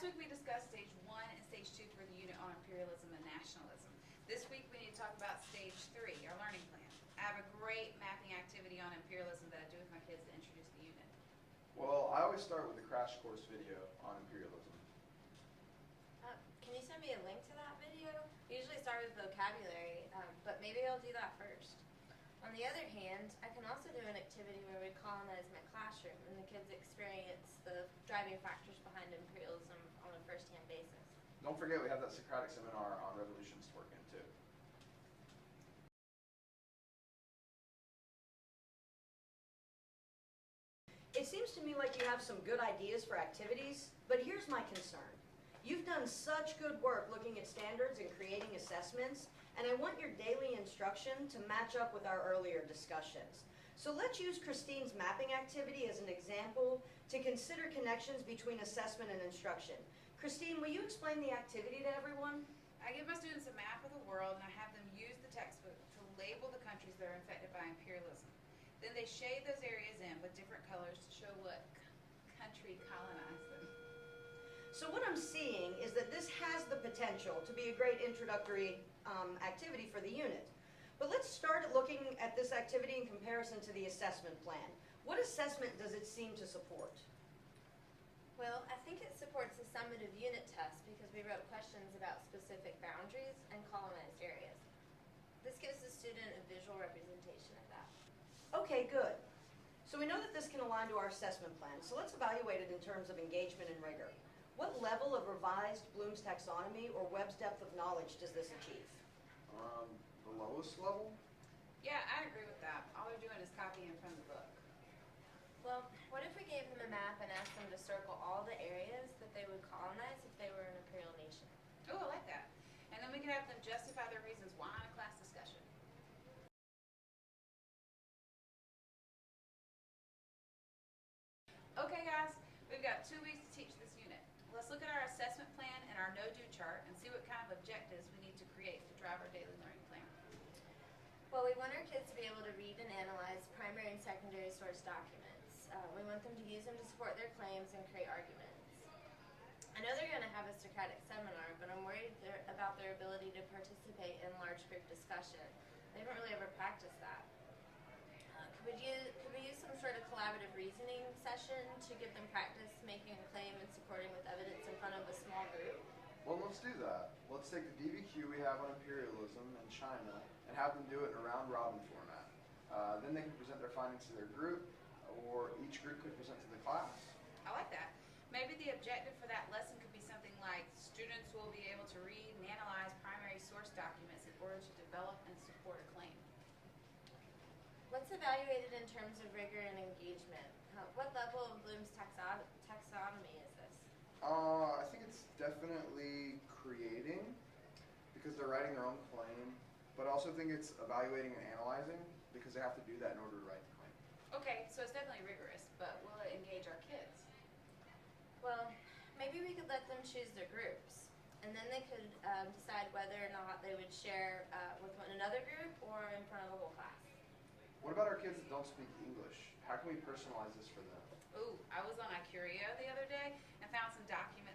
Last week we discussed stage 1 and stage 2 for the unit on imperialism and nationalism. This week we need to talk about stage 3, our learning plan. I have a great mapping activity on imperialism that I do with my kids to introduce the unit. Well, I always start with a crash course video on imperialism. Can you send me a link to that video? I usually start with vocabulary, but maybe I'll do that first. On the other hand, I can also do an activity where we colonize my classroom and the kids experience the driving factors behind imperialism on a first-hand basis. Don't forget we have that Socratic seminar on revolutions to work in too. It seems to me like you have some good ideas for activities, but here's my concern. You've done such good work looking at standards and creating assessments, and I want your daily instruction to match up with our earlier discussions. So let's use Christine's mapping activity as an example to consider connections between assessment and instruction. Christine, will you explain the activity to everyone? I give my students a map of the world and I have them use the textbook to label the countries that are infected by imperialism. Then they shade those areas in with different colors to show what country colonized them. So what I'm seeing is that this has the potential to be a great introductory activity for the unit. But let's start looking at this activity in comparison to the assessment plan. What assessment does it seem to support? Well, I think it supports the summative unit test because we wrote questions about specific boundaries and colonized areas. This gives the student a visual representation of that. Okay, good. So we know that this can align to our assessment plan, so let's evaluate it in terms of engagement and rigor. What level of revised Bloom's taxonomy or Webb's depth of knowledge does this achieve? The lowest level? Yeah, I agree with that. All they're doing is copying from the book. Well, what if we gave them a map and asked them to circle all the areas that they would colonize if they were an imperial nation? Oh, I like that. And then we can have them justify their reasons why in a class discussion. Okay guys, we've got 2 weeks to teach this unit. Let's look at our assessment plan and our no-do chart and see what kind of objectives we need to create to drive our daily learning plan. Well, we want our kids to be able to read and analyze primary and secondary source documents. We want them to use them to support their claims and create arguments. I know they're going to have a Socratic seminar, but I'm worried about their ability to participate in large group discussion. They haven't really ever practiced that. Could we use some sort of collaborative reasoning session to give them practice making a claim and supporting with evidence in front of a small group? Well, let's do that. Let's take the DBQ we have on imperialism in China and have them do it in a round-robin format. Then they can present their findings to their group, or each group could present to the class. I like that. Maybe the objective for that lesson could be something like students will be able to read and analyze primary source documents in order to develop and support a claim. What's evaluated in terms of rigor and engagement? What level of Bloom's taxonomy is this? I think it's definitely creating, because they're writing their own claim, but I also think it's evaluating and analyzing, because they have to do that in order to write the claim. Okay, so it's definitely rigorous, but will it engage our kids? Well, maybe we could let them choose their groups, and then they could decide whether or not they would share with another group or in front of the whole class. What about our kids that don't speak English? How can we personalize this for them? Ooh, I was on Icurio the other day and found some documents